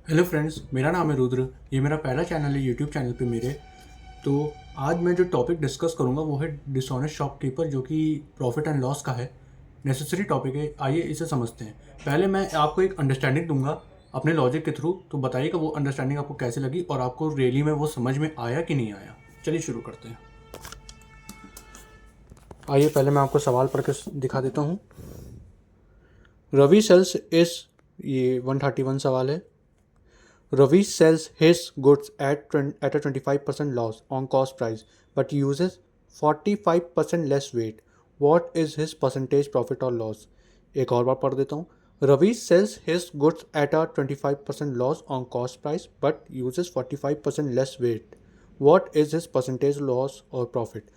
Hello friends, मेरा नाम है रुद्र। ये मेरा पहला चैनल है यूट्यूब चैनल पे मेरे। तो आज मैं जो टॉपिक डिस्कस करूँगा वो है डिसऑनेस्ट शॉपकीपर, जो कि प्रॉफिट एंड लॉस का है। नेसेसरी टॉपिक है, आइए इसे समझते हैं। पहले मैं आपको एक अंडरस्टैंडिंग दूंगा अपने लॉजिक के थ्रू, तो बताइएगा वो अंडरस्टैंडिंग आपको कैसे लगी और आपको रियली में वो समझ में आया कि नहीं आया। चलिए शुरू करते हैं। आइए पहले मैं आपको सवाल पढ़ के दिखा देता हूँ। रवि सेल्स इस, ये 131 सवाल है। Ravi sells his goods at a 25% loss on cost price but uses 45% less weight. What is his percentage profit or loss? एक और बार पढ़ देता हूँ। Ravi sells his goods at a 25% loss on cost price but uses 45% less weight. What is his percentage loss or profit?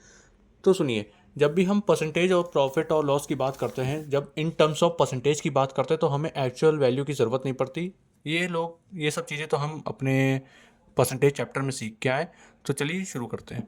तो सुनिए, जब भी हम परसेंटेज और प्रॉफिट और लॉस की बात करते हैं, जब इन टर्म्स ऑफ परसेंटेज की बात करते हैं तो हमें एक्चुअल वैल्यू की ज़रूरत नहीं पड़ती। ये सब चीज़ें तो हम अपने परसेंटेज चैप्टर में सीख के आए। तो चलिए शुरू करते हैं।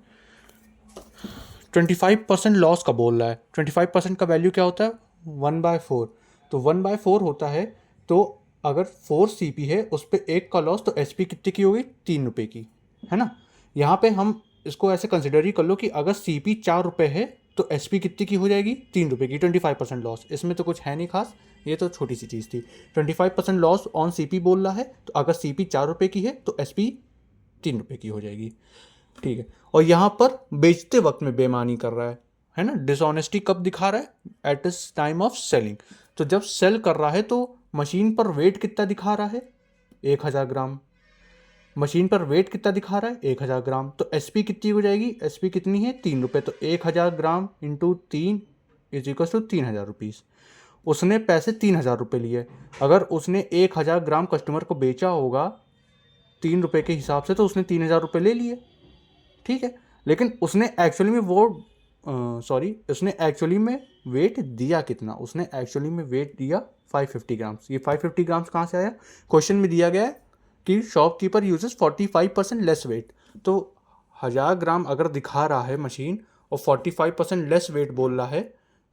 25% लॉस का बोल रहा है। 25% का वैल्यू क्या होता है? 1/4। तो 1/4 होता है। तो अगर 4 CP है, उस पर एक का लॉस, तो SP कितने की होगी? 3 रुपये की, है ना। यहाँ पे हम इसको ऐसे कंसिडर ही कर लो कि अगर CP 4 रुपये है तो SP कितने की हो जाएगी? 3 रुपये की। 25% लॉस, इसमें तो कुछ है नहीं खास, ये तो छोटी सी चीज़ थी। 25% लॉस ऑन CP बोल रहा है, तो अगर CP 4 रुपये की है तो SP 3 रुपये की हो जाएगी। ठीक है। और यहाँ पर बेचते वक्त में बेईमानी कर रहा है ना। डिसऑनेस्टी कब दिखा रहा है? एट इस टाइम ऑफ सेलिंग। तो जब सेल कर रहा है तो मशीन पर वेट कितना दिखा रहा है? 1000 ग्राम। मशीन पर वेट कितना दिखा रहा है? 1000 ग्राम। तो SP कितनी हो जाएगी? SP कितनी है? 3 रुपये। तो 1000 gram into 3 is equal to 3000 rupees. उसने पैसे 3000 रुपये लिए। अगर उसने 1000 ग्राम कस्टमर को बेचा होगा 3 रुपये के हिसाब से, तो उसने 3000 रुपये ले लिए। ठीक है। लेकिन उसने एक्चुअली में उसने एक्चुअली में वेट दिया कितना? उसने एक्चुअली में वेट दिया 550 ग्राम्स। ये 550 ग्राम्स कहाँ से आया? क्वेश्चन में दिया गया है कि शॉपकीपर यूजेस 45% लेस वेट। तो 1000 ग्राम अगर दिखा रहा है मशीन और 45% लेस वेट बोल रहा है,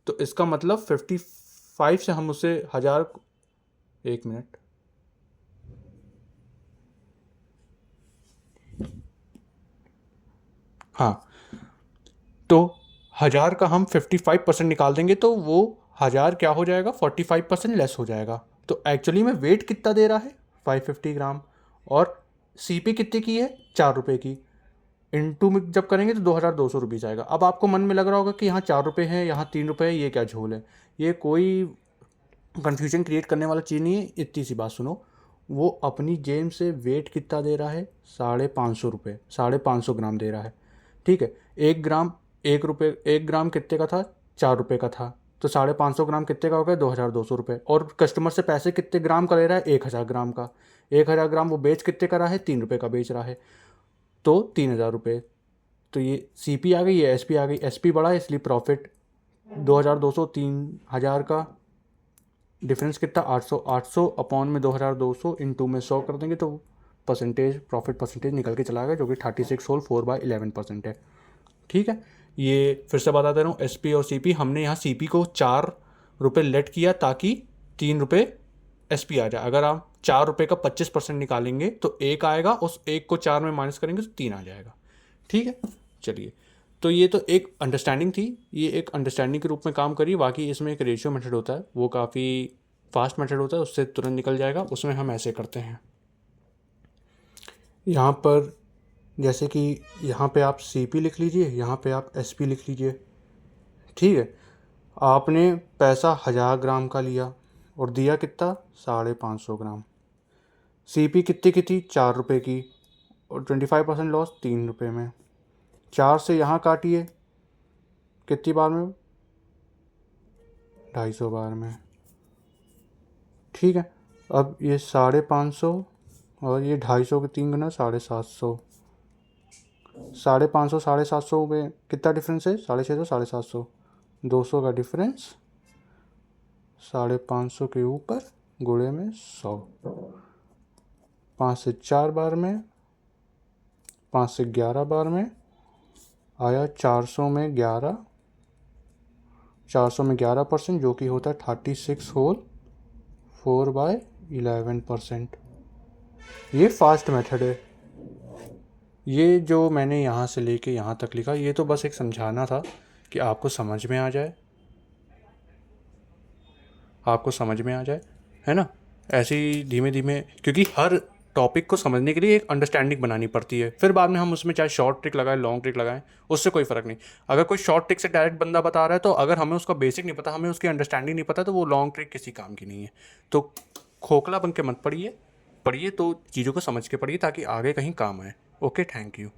तो इसका मतलब 55 से हम उसे 1000, एक मिनट, हाँ, तो 1000 का हम 55% निकाल देंगे तो वो 1000 क्या हो जाएगा? 45% लेस हो जाएगा। तो एक्चुअली में वेट कितना दे रहा है? 550 ग्राम। और CP कितने की है? 4 रुपये की। इनटू में जब करेंगे तो 2200 रुपीज़ आएगा। अब आपको मन में लग रहा होगा कि यहाँ 4 रुपये है, यहाँ 3 रुपये है, ये क्या झोल है। ये कोई कन्फ्यूजन क्रिएट करने वाला चीज़ नहीं है। इतनी सी बात सुनो, वो अपनी जेब से वेट कितना दे रहा है? 550 रुपये, 550 ग्राम दे रहा है। ठीक है। 1 ग्राम, 1 रुपये, 1 ग्राम कितने का था? 4 रुपये का था। तो 550 ग्राम कितने का हो गया? 2200 रुपये। और कस्टमर से पैसे कितने ग्राम का ले रहा है? 1000 ग्राम का। 1000 ग्राम वो बेच कितने का रहा है? 3 रुपये का बेच रहा है। तो 3000 रुपये। तो ये CP आ गई, ये SP आ गई। SP बढ़ा इसलिए प्रॉफिट 2200, 3000 का डिफरेंस कितना? 800। 800 अपॉन में 2200 इंटू में 100 कर देंगे तो परसेंटेज, प्रॉफिट परसेंटेज निकल के चला गया, जो कि 36 होल 4/11% है। ठीक है। ये फिर से बता दे रहा हूँ, SP और CP, हमने यहाँ CP को 4 रुपये लेट किया ताकि 3 रुपये SP आ जाए। अगर आप 4 रुपये का 25% निकालेंगे तो 1 आएगा, उस 1 को 4 में माइनस करेंगे तो 3 आ जाएगा। ठीक है। चलिए, तो ये तो एक अंडरस्टैंडिंग थी, ये एक अंडरस्टैंडिंग के रूप में काम करी। बाकी इसमें एक रेशियो मेथड होता है, वो काफ़ी फास्ट मेथड होता है, उससे तुरंत निकल जाएगा। उसमें हम ऐसे करते हैं। यहाँ पर जैसे कि यहाँ पे आप CP लिख लीजिए, यहाँ पे आप SP लिख लीजिए। ठीक है। आपने पैसा 1000 ग्राम का लिया और दिया कितना? 550 ग्राम। CP कितने की थी? 4 रुपये की। और 25% लॉस 3 रुपये में। 4 से यहाँ काटिए, कितनी बार में? 250 बार में। ठीक है। अब ये 550 और ये 250 के 3 गुना 750। 550, 750 में कितना डिफरेंस है? 650, 750, 200 का डिफरेंस 550 के ऊपर गुणे में 100। 5 से 4 बार में, 5 से 11 बार में आया 400 में 11, 400 में 11%, जो कि होता है 36 होल 4/11%। ये फास्ट मेथड है। ये जो मैंने यहाँ से लेके यहाँ तक लिखा, ये तो बस एक समझाना था कि आपको समझ में आ जाए, आपको समझ में आ जाए, है ना। ऐसे ही धीमे धीमे, क्योंकि हर टॉपिक को समझने के लिए एक अंडरस्टैंडिंग बनानी पड़ती है, फिर बाद में हम उसमें चाहे शॉर्ट ट्रिक लगाएं लॉन्ग ट्रिक लगाएं, उससे कोई फ़र्क नहीं। अगर कोई शॉर्ट ट्रिक से डायरेक्ट बंदा बता रहा है, तो अगर हमें उसका बेसिक नहीं पता, हमें उसकी अंडरस्टैंडिंग नहीं पता, तो वो लॉन्ग ट्रिक किसी काम की नहीं है। तो खोखला बन के मत पढ़िए, पढ़िए तो चीज़ों को समझ के पढ़िए ताकि आगे कहीं काम आए। Okay, thank you.